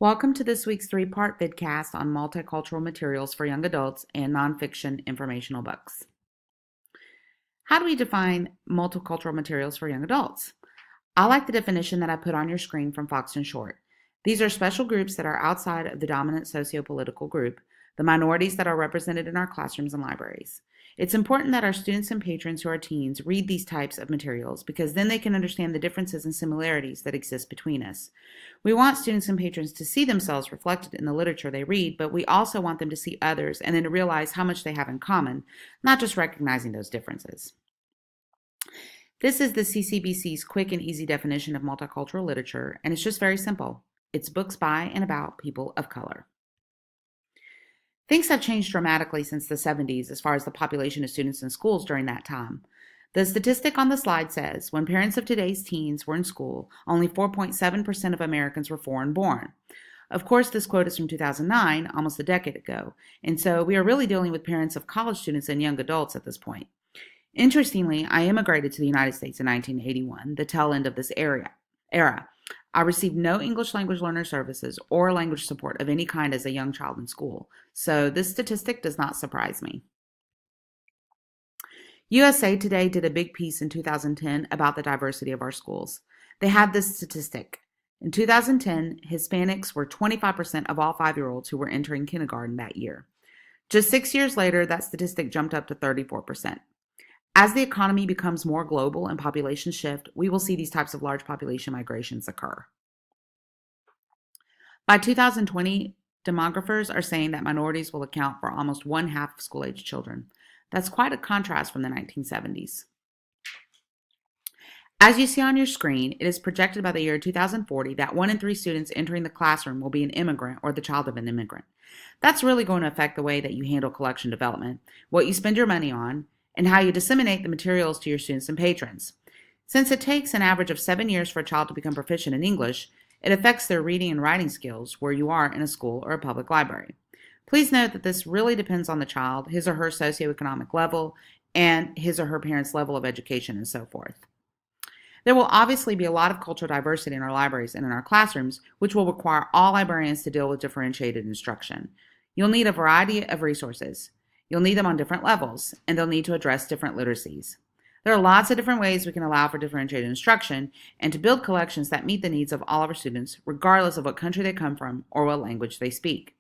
Welcome to this week's three-part vidcast on multicultural materials for young adults and nonfiction informational books. How do we define multicultural materials for young adults? I like the definition that I put on your screen from Fox and Short. These are special groups that are outside of the dominant socio-political group, the minorities that are represented in our classrooms and libraries. It's important that our students and patrons who are teens read these types of materials because then they can understand the differences and similarities that exist between us. We want students and patrons to see themselves reflected in the literature they read, but we also want them to see others and then to realize how much they have in common, not just recognizing those differences. This is the CCBC's quick and easy definition of multicultural literature, and it's just very simple. It's books by and about people of color. Things have changed dramatically since the 70s as far as the population of students in schools during that time. The statistic on the slide says when parents of today's teens were in school, only 4.7% of Americans were foreign born. Of course, this quote is from 2009, almost a decade ago, and so we are really dealing with parents of college students and young adults at this point. Interestingly, I immigrated to the United States in 1981, the tail end of this era. I received no English language learner services or language support of any kind as a young child in school, so this statistic does not surprise me. USA Today did a big piece in 2010 about the diversity of our schools. They had this statistic. In 2010, Hispanics were 25% of all 5-year-olds who were entering kindergarten that year. Just 6 years later, that statistic jumped up to 34%. As the economy becomes more global and populations shift, we will see these types of large population migrations occur. By 2020, demographers are saying that minorities will account for almost one half of school-age children. That's quite a contrast from the 1970s. As you see on your screen, it is projected by the year 2040 that 1 in 3 students entering the classroom will be an immigrant or the child of an immigrant. That's really going to affect the way that you handle collection development, what you spend your money on, and how you disseminate the materials to your students and patrons. Since it takes an average of 7 years for a child to become proficient in English, it affects their reading and writing skills where you are in a school or a public library. Please note that this really depends on the child, his or her socioeconomic level, and his or her parents' level of education and so forth. There will obviously be a lot of cultural diversity in our libraries and in our classrooms, which will require all librarians to deal with differentiated instruction. You'll need a variety of resources. You'll need them on different levels, and they'll need to address different literacies. There are lots of different ways we can allow for differentiated instruction and to build collections that meet the needs of all of our students, regardless of what country they come from or what language they speak.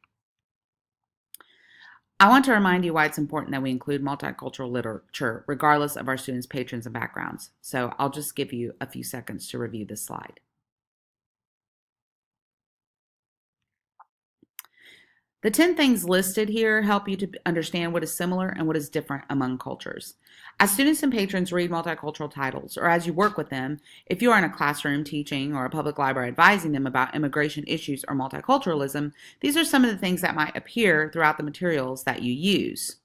I want to remind you why it's important that we include multicultural literature, regardless of our students' patrons and backgrounds. So I'll just give you a few seconds to review this slide. The 10 things listed here help you to understand what is similar and what is different among cultures. As students and patrons read multicultural titles, or as you work with them, if you are in a classroom teaching or a public library advising them about immigration issues or multiculturalism, these are some of the things that might appear throughout the materials that you use.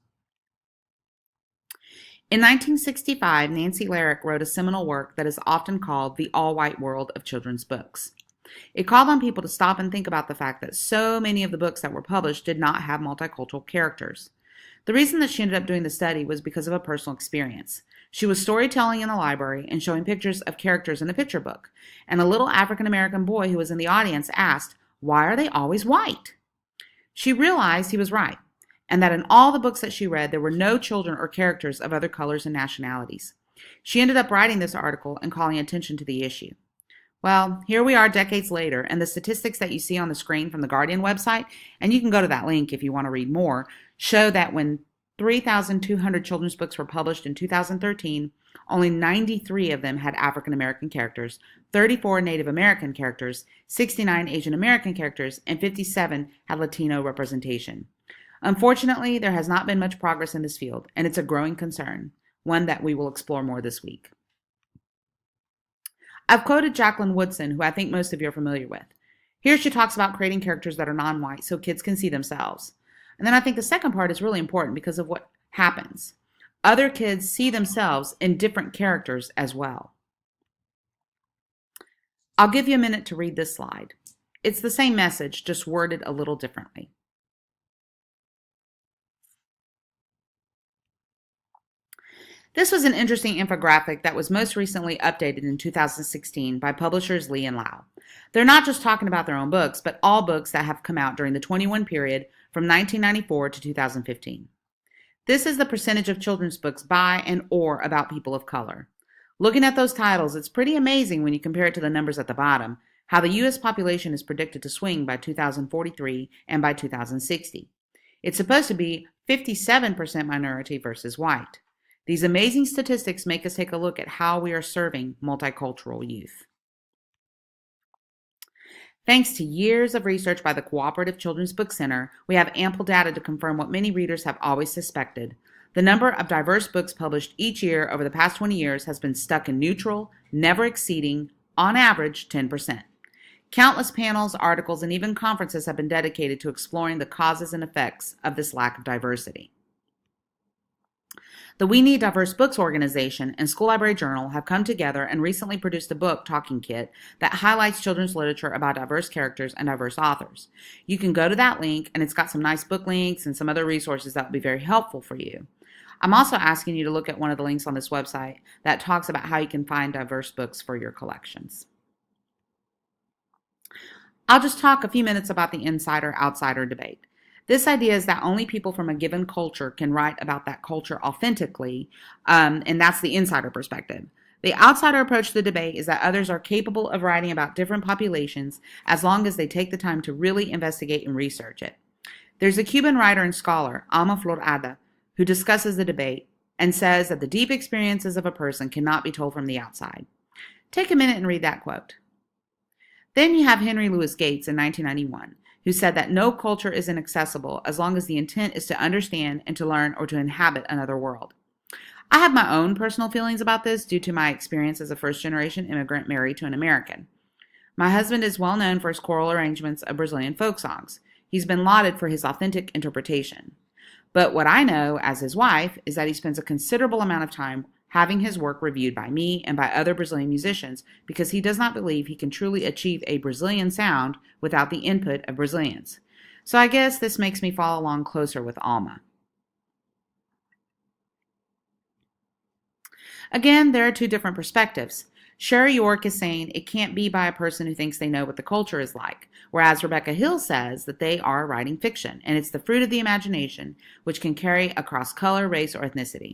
In 1965, Nancy Larrick wrote a seminal work that is often called the all-white world of children's books. It called on people to stop and think about the fact that so many of the books that were published did not have multicultural characters. The reason that she ended up doing the study was because of a personal experience. She was storytelling in the library and showing pictures of characters in the picture book, and a little African American boy who was in the audience asked, "Why are they always white?" She realized he was right, and that in all the books that she read, there were no children or characters of other colors and nationalities. She ended up writing this article and calling attention to the issue. Well, here we are decades later, and the statistics that you see on the screen from the Guardian website, and you can go to that link if you want to read more, show that when 3,200 children's books were published in 2013, only 93 of them had African American characters, 34 Native American characters, 69 Asian American characters, and 57 had Latino representation. Unfortunately, there has not been much progress in this field, and it's a growing concern, one that we will explore more this week. I've quoted Jacqueline Woodson, who I think most of you are familiar with. Here she talks about creating characters that are non-white so kids can see themselves. And then I think the second part is really important because of what happens. Other kids see themselves in different characters as well. I'll give you a minute to read this slide. It's the same message, just worded a little differently. This was an interesting infographic that was most recently updated in 2016 by publishers Lee and Lau. They're not just talking about their own books, but all books that have come out during the 21 period from 1994 to 2015. This is the percentage of children's books by and or about people of color. Looking at those titles, it's pretty amazing when you compare it to the numbers at the bottom, how the U.S. population is predicted to swing by 2043 and by 2060. It's supposed to be 57% minority versus white. These amazing statistics make us take a look at how we are serving multicultural youth. Thanks to years of research by the Cooperative Children's Book Center, we have ample data to confirm what many readers have always suspected. The number of diverse books published each year over the past 20 years has been stuck in neutral, never exceeding, on average, 10%. Countless panels, articles, and even conferences have been dedicated to exploring the causes and effects of this lack of diversity. The We Need Diverse Books organization and School Library Journal have come together and recently produced a book talking kit that highlights children's literature about diverse characters and diverse authors. You can go to that link, and it's got some nice book links and some other resources that will be very helpful for you. I'm also asking you to look at one of the links on this website that talks about how you can find diverse books for your collections. I'll just talk a few minutes about the insider-outsider debate. This idea is that only people from a given culture can write about that culture authentically, and that's the insider perspective. The outsider approach to the debate is that others are capable of writing about different populations as long as they take the time to really investigate and research it. There's a Cuban writer and scholar, Alma Florada, who discusses the debate and says that the deep experiences of a person cannot be told from the outside. Take a minute and read that quote. Then you have Henry Louis Gates in 1991, who said that no culture is inaccessible as long as the intent is to understand and to learn or to inhabit another world. I have my own personal feelings about this due to my experience as a first-generation immigrant married to an American. My husband is well known for his choral arrangements of Brazilian folk songs. He's been lauded for his authentic interpretation. But what I know as his wife is that he spends a considerable amount of time having his work reviewed by me and by other Brazilian musicians because he does not believe he can truly achieve a Brazilian sound without the input of Brazilians. So I guess this makes me follow along closer with Alma. Again, there are two different perspectives. Sherry York is saying it can't be by a person who thinks they know what the culture is like, whereas Rebecca Hill says that they are writing fiction, and it's the fruit of the imagination, which can carry across color, race, or ethnicity.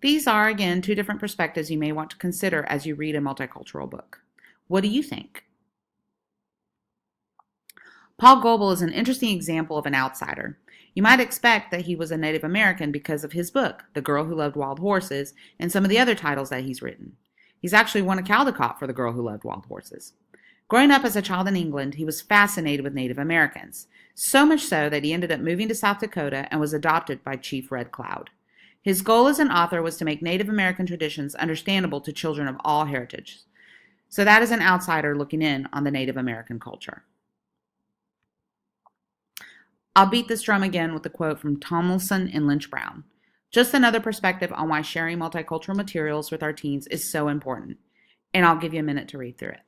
These are, again, two different perspectives you may want to consider as you read a multicultural book. What do you think? Paul Goebel is an interesting example of an outsider. You might expect that he was a Native American because of his book, The Girl Who Loved Wild Horses, and some of the other titles that he's written. He's actually won a Caldecott for The Girl Who Loved Wild Horses. Growing up as a child in England, he was fascinated with Native Americans, so much so that he ended up moving to South Dakota and was adopted by Chief Red Cloud. His goal as an author was to make Native American traditions understandable to children of all heritages. So that is an outsider looking in on the Native American culture. I'll beat this drum again with a quote from Tomlinson and Lynch Brown. Just another perspective on why sharing multicultural materials with our teens is so important. And I'll give you a minute to read through it.